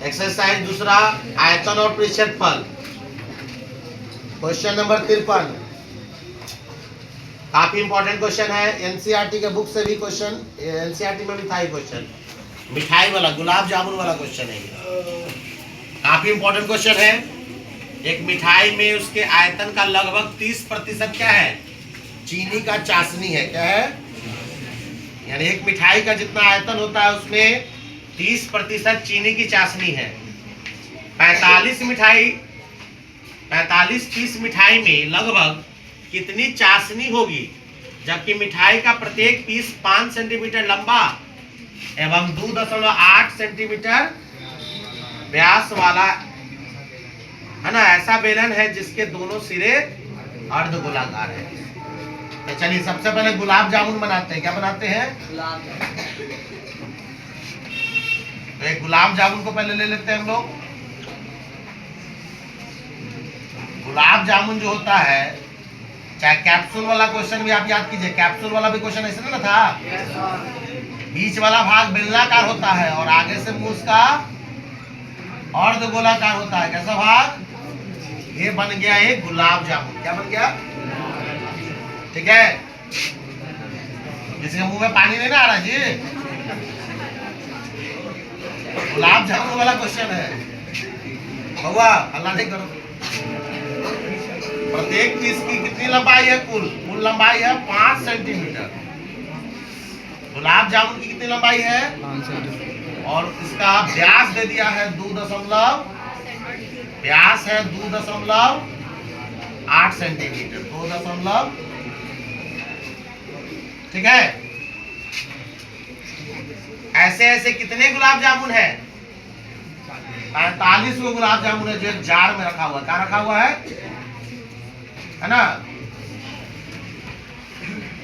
Exercise दूसरा, आयतन और क्षेत्रफल, क्वेश्चन नंबर 53। काफी इंपॉर्टेंट क्वेश्चन है, एनसीईआरटी के बुक से भी क्वेश्चन, एनसीईआरटी में भी था ये क्वेश्चन, मिठाई वाला, गुलाब जामुन वाला क्वेश्चन है ये। काफी इंपॉर्टेंट क्वेश्चन है। एक मिठाई में उसके आयतन का लगभग 30% क्या है, चीनी का चाशनी है। क्या है, यानी एक मिठाई का जितना आयतन होता है उसमें 30% चीनी की चाशनी है। 45 30 मिठाई में लगभग कितनी चाशनी होगी, जबकि मिठाई का प्रत्येक पीस 5 सेंटीमीटर लंबा एवं 2.8 सेंटीमीटर व्यास वाला है ना, ऐसा बेलन है जिसके दोनों सिरे अर्धगोलाकार है। तो चलिए सबसे पहले गुलाब जामुन बनाते हैं। क्या बनाते हैं, तो एक गुलाब जामुन को पहले ले लेते हैं हम लोग। गुलाब जामुन जो होता है, चाहे कैप्सूल वाला क्वेश्चन भी आप याद कीजिए, कैप्सूल वाला भी क्वेश्चन ऐसे ना था, बीच वाला भाग बेलनाकार होता है और आगे से मुंह उसका अर्धगोलाकार होता है। कैसा भाग, ये बन गया एक गुलाब जामुन। क्या बन गया, ठीक है। किसी के मुंह में पानी नहीं ना आ रहा जी, गुलाब जामुन वाला क्वेश्चन है। बउआ अल्लाह नहीं करो। प्रत्येक चीज की कितनी लंबाई है, कुल लंबाई है 5 सेंटीमीटर। गुलाब जामुन की कितनी लंबाई है, 5 सेंटीमीटर, और इसका व्यास दे दिया है 2.8 सेंटीमीटर, 2. ठीक है। ऐसे ऐसे कितने गुलाब जामुन है, 45 को गुलाब जामुन है जो एक जार में रखा हुआ है। क्या रखा हुआ है ना,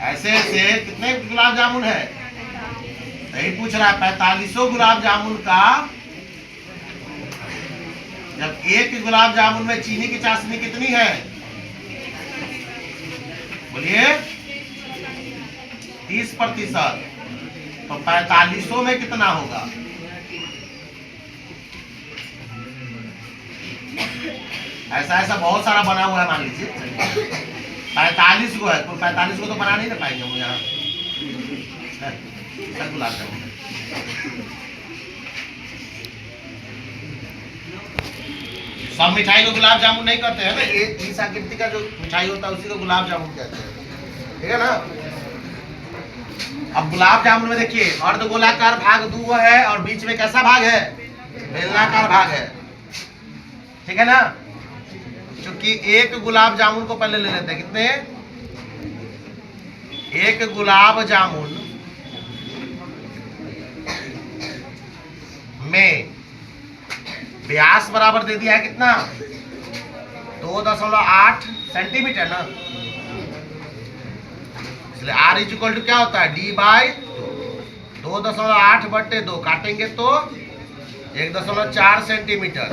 ऐसे ऐसे कितने गुलाब जामुन है, यही पूछ रहा है। 45 गुलाब जामुन का, जब एक गुलाब जामुन में चीनी की चाशनी कितनी है, बोलिए 30%, तो 45 में कितना होगा, ऐसा ऐसा बहुत सारा बना हुआ है। मान लीजिए 45 को है, तो 45 को तो बना नहीं ना पाएंगे हम यहाँ गुलाब जामुन। सब मिठाई को गुलाब जामुन नहीं करते हैं ना, ये इस आकृति का जो मिठाई होता है उसी को गुलाब जामुन कहते हैं, ठीक है ना। अब गुलाब जामुन में देखिए अर्धगोलाकार भाग 2 है और बीच में कैसा भाग है, बेलनाकार भाग है, ठीक है ना। क्योंकि एक गुलाब जामुन को पहले ले लेते हैं, कितने, एक गुलाब जामुन में व्यास बराबर दे दिया है कितना, 2.8 सेंटीमीटर ना, इसलिए R इक्वल टू क्या होता है, D/2, 2.8/2 काटेंगे तो 1.4 सेंटीमीटर।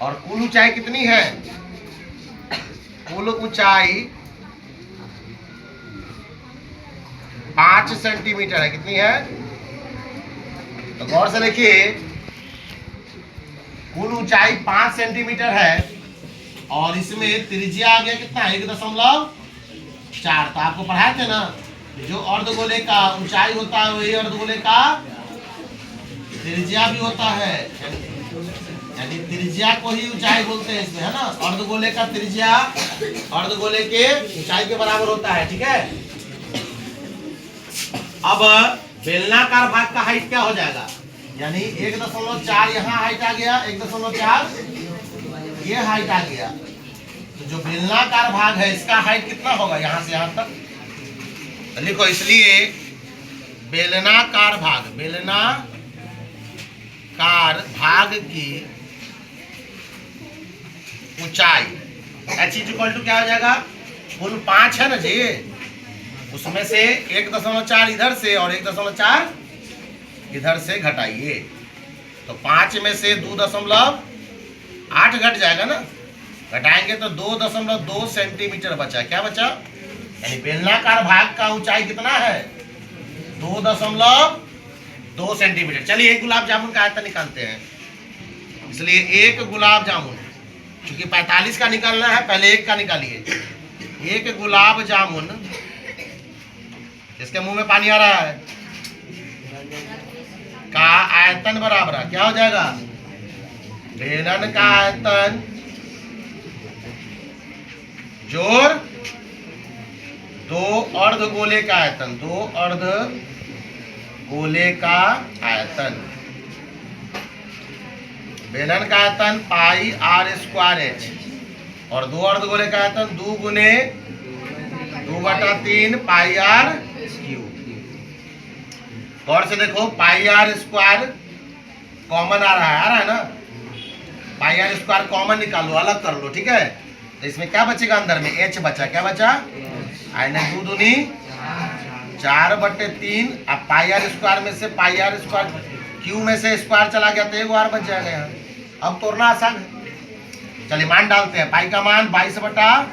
और कुल ऊंचाई कितनी है, कुल ऊंचाई 5 सेंटीमीटर है। कितनी है, तो गौर से देखिए, कुल ऊंचाई 5 सेंटीमीटर है और इसमें त्रिज्या आ गया कितना, 1.4। तो आपको पढ़ाए थे ना, जो अर्धगोले का ऊंचाई होता है वही अर्धगोले का त्रिज्या भी होता है, यानी त्रिज्या को ही ऊंचाई बोलते हैं इसमें, है ना। अर्धगोले का त्रिज्या अर्धगोले के ऊंचाई के बराबर होता है, ठीक है। अब बेलनाकार भाग का हाइट क्या हो जाएगा, यानी 1.4 यहाँ हाइट आ गया, 1.4 ये हाइट आ गया। तो जो बेलनाकार भाग है इसका हाइट कितना होगा, यहाँ से यहाँ तक, तो लिखो, इसलिए बेलनाकार भाग की ऊंचाई h इक्वल टू क्या हो जाएगा, कुल 5 है ना जी, उसमें से 1.4 इधर से और 1.4 इधर से घटाइए, तो 5 में से 2.8 घट जाएगा ना, घटाएंगे तो 2.2 सेंटीमीटर बचा। क्या बचा, यानी बेलनाकार भाग का ऊंचाई कितना है, 2.2 सेंटीमीटर। चलिए एक गुलाब जामुन का आयतन निकालते हैं। इसलिए एक गुलाब जामुन, क्योंकि 45 का निकालना है, पहले एक का निकालिए। एक गुलाब जामुन, इसके मुंह में पानी आ रहा है, का आयतन बराबर है, क्या हो जाएगा? बेलन का आयतन जोड़ दो अर्ध गोले का आयतन, दो अर्ध गोले का आयतन। बेलन का आयतन पाई आर स्क्वायर एच, और दो अर्ध गोले का आयतन 2 गुने 2/3 पाई आर क्यूब। और से देखो पाई आर स्क्वायर कॉमन आ रहा है ना, पाई आर स्क्वायर कॉमन निकालो, अलग कर लो, ठीक है। तो इसमें क्या बचेगा? अंदर में एच बचा, क्या बचा? आइने 2 दूनी 4/3। अब पाई आर स्क्वायर में से पाई आर स्क्वायर क्यू में से स्क्वायर चला गया तो एक बार बच जाएगा यहाँ। अब तोड़ना आसान है। चलिए मान डालते हैं। पाई का मान 22/,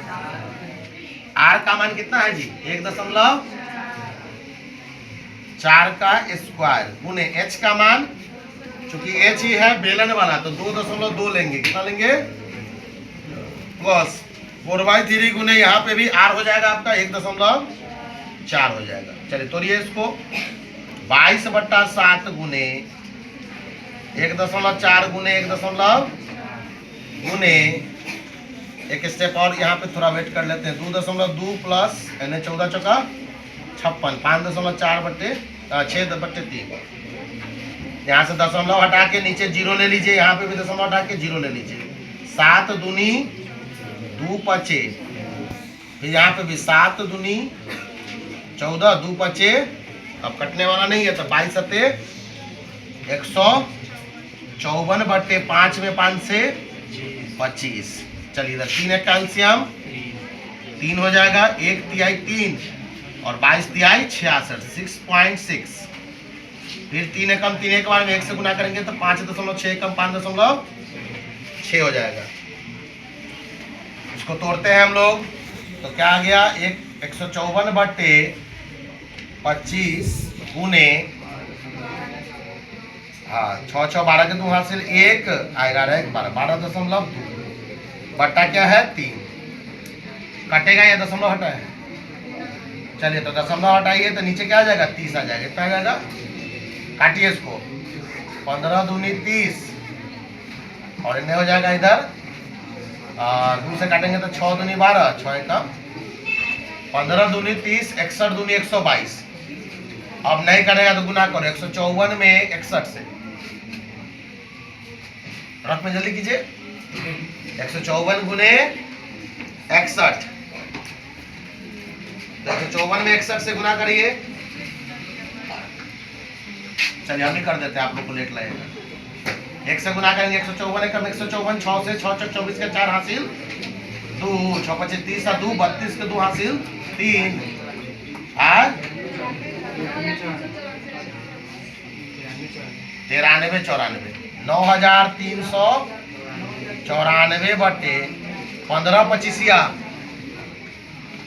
आर का मान कितना है जी? 1.4 का स्क्वायर गुने एच का मान, चूंकि एच ही है बेलन वाला तो 2.2 लेंगे। कितना लेंगे? बस 4/3 गुने यहाँ पे भी आर हो जाएगा आपका 1.4 हो जाएगा। चलिए तोड़िए इसको। 22/7 गुने 1.4 गुने 1 गुने, एक स्टेप और यहाँ पे थोड़ा वेट कर लेते हैं। 2.2 प्लस 14 चौका 56, 5.4/6/3। यहाँ से दशमलव हटा के नीचे जीरो ले लीजिए, यहाँ पे भी दशमलव हटा के जीरो ले लीजिए। 7 दूनी 2 पचे, फिर यहाँ पे भी 7 दूनी 14, 2 पचे, अब कटने वाला नहीं है तो 22 सत्ते 154/5 में 5 से 25। चलिए इधर 3 एक कैल्शियम 3 हो जाएगा, 1 तिहाई 3 और 22 तिहाई 66, 6.6। फिर 3 एकम 3 एक बार में 1 से गुना करेंगे तो 5.6 कम 5.6 हो जाएगा। इसको तोड़ते हैं हम लोग तो क्या आ गया? 154/25 गुने, हाँ 6 6 12 के 2 हासिल 1 आएगा, 12.2 बट्टा क्या है 3। कटेगा या दशमलव हटा है? चलिए तो दशमलव हटाइए तो नीचे क्या आ जाएगा? 30 आ जाएगा। कितना आ जाएगा? काटिए इसको। 15 दूनी 30 और इन्हें हो जाएगा इधर 2 से काटेंगे तो 6 दूनी 12, 6 एकम 15 दूनी 30, 61 दूनी 122। अब नहीं करेगा तो गुना करो 154 में 61 से, रफ में जल्दी कीजिए। 154 गुने 61, 154 में 61 से गुना करिए। चलिए हम ही कर देते हैं, आप लोग को लेट लगेगा। 1 से गुना करेंगे 154 एकम 154, 6 से 6 6 24 के 4 हासिल 2, 6 25 30 और 2 32 के 2 हासिल 3 और 93 94 9394/15 25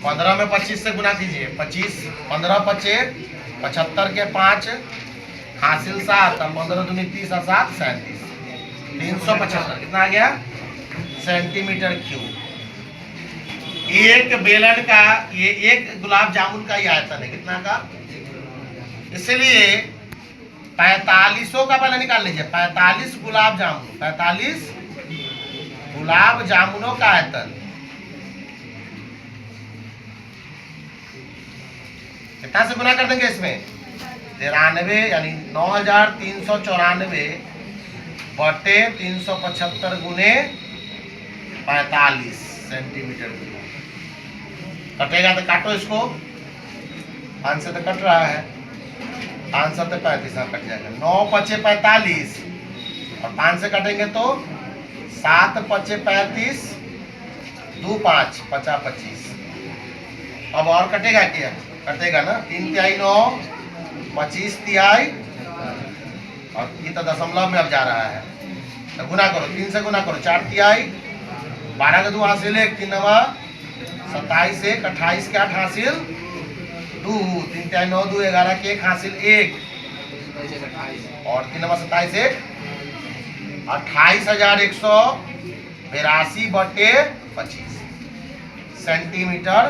15 में 25 से गुना कीजिए। 25 15 25 75 के 5 हासिल 7 और 15 दूनी 30 और 7 37, 375। कितना आ गया? Centimetre cube. एक बेलन का ये एक गुलाब जामुन का ही आयतन है। कितना का? इसलिए 45 का पहले निकाल लीजिए। 45 गुलाब जामुन, 45 गुलाब जामुनों का आयतन कितना से गुना कर देंगे इसमें? 93 यानी 9394/375 गुने 45 सेंटीमीटर। कटेगा तो काटो इसको। 5 से तो कट रहा है, 5 से 35 कट जाएगा। 9 पचे 45 और 5 से कटेंगे तो 7 पचे 35, 2 5 50 25। अब और कटेगा क्या? कटेगा ना। 3 तिहाई 9, 25 तिहाई, और ये तो दशमलव में अब जा रहा है तो गुना करो। 3 से गुना करो 4 तिहाई, 12 के 2 हासिल 1, 3 9 27 1 28 के 8 हासिल 2, 3 तिहाई 9 2 11 के 1 हासिल 1 और 3 9 27 1 28,182/25 सेंटीमीटर।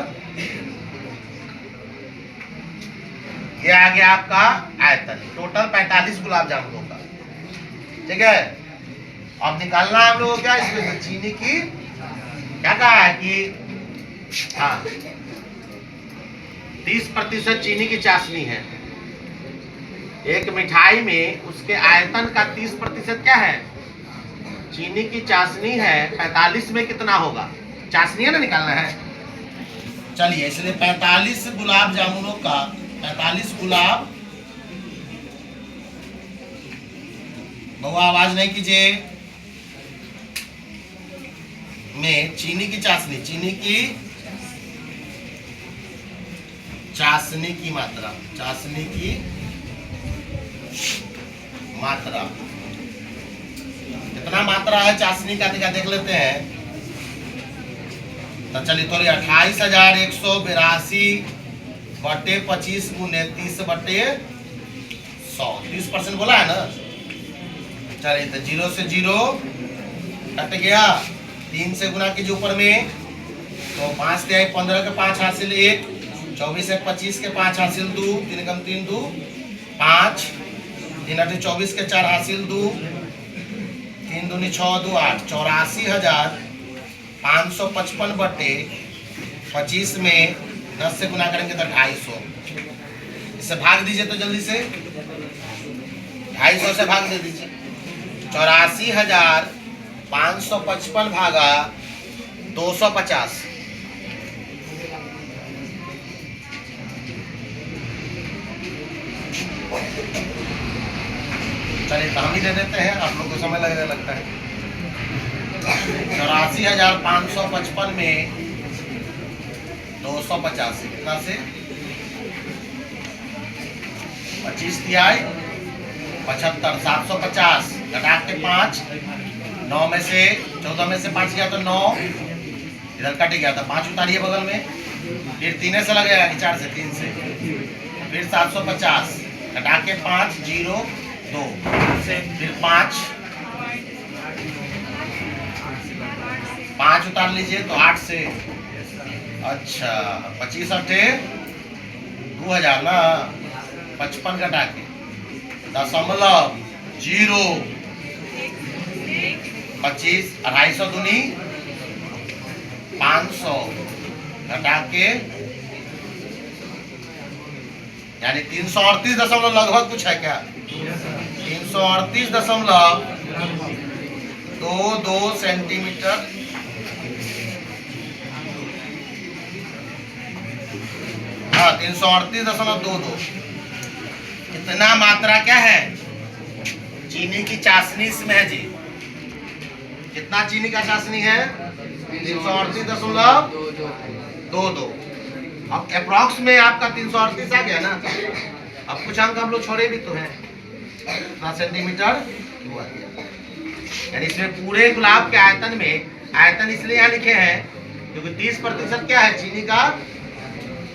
ये आ गया आपका आयतन। टोटल 45 गुलाब जामुनों का। ठीक है, अब निकालना है हम लोगों को क्या इसमें से चीनी की, क्या कहा है कि हाँ 30% चीनी की चाशनी है। एक मिठाई में उसके आयतन का 30% क्या है, चीनी की चाशनी है। 45 में कितना होगा, चाशनी है ना, निकालना है। चलिए, इसलिए 45 गुलाब जामुनों का 45 गुलाब, बहुआ आवाज नहीं कीजिए, में चीनी की चाशनी, चीनी की चाशनी की मात्रा, चाशनी की मात्रा कितना मात्रा है चाशनी का, देख लेते हैं। तो चलिए तो 28,182/25 गुने 30/100, 30% बोला है ना। चलिए तो 0 से 0 कट गया, 3 से गुना कीजिए ऊपर में, तो 5 तिहाई 15 के 5 हासिल 1, 24 से 25 के 5 हासिल 2, 3 कम 3 2 5, 3 8 24 के 4 हासिल 2, 3 दूनी 6 2 8, 84,555/25 में 10 से गुना करेंगे तो 250। इससे भाग दीजिए तो जल्दी से, 250 से भाग दे दीजिए। 84,555 भागा 250। चलिए तो हम ही दे देते हैं, आप लोग को समय लगने लगता है। 84,555 में 250 कितना से 25 तिहाई 75, 750 घटा के 5, 9 में से 14 में से 5 गया तो 9, इधर कट गया तो 5 उतारिए बगल में, फिर 3 से लगेगा, 4 से 3 से, फिर 750 घटा के 5 0 2 से, फिर 5 उतार लीजिए तो 8 से, अच्छा 25 8 2000 ना, 55 घटा के 0.0 25, 250 दूनी 500 घटा के, यानी 338 लगभग कुछ है क्या, 338.22 सेंटीमीटर। हाँ 338.22। इतना मात्रा क्या है, चीनी की चाशनी इसमें है जी। कितना चीनी का चाशनी है, 338.22। अब अप्रॉक्स में आपका 338 आ गया ना। अब कुछ अंक हम लोग छोड़े भी तो हैं, कितना सेंटीमीटर हुआ, यानी इसमें पूरे गुलाब के आयतन में, आयतन इसलिए यहाँ लिखे हैं क्योंकि 30% क्या है, चीनी का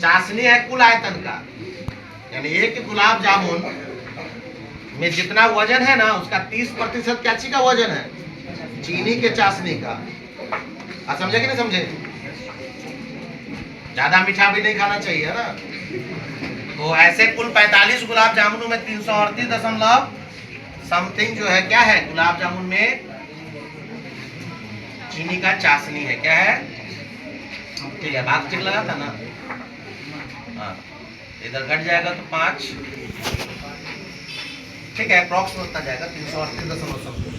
चाशनी है कुल आयतन का। यानी एक गुलाब जामुन में जितना वजन है ना, उसका 30% क्या चीज का वजन है, चीनी के चाशनी का। आप समझे कि नहीं समझे, ज्यादा मीठा भी नहीं खाना चाहिए ना। तो ऐसे कुल 45 गुलाब जामुनों में 338 समथिंग जो है क्या है, गुलाब जामुन में चीनी का चाशनी है, क्या है, ठीक है। भाग ठीक लगा था ना, हाँ इधर घट जाएगा तो 5, ठीक है, अप्रॉक्स होता जाएगा 338.7।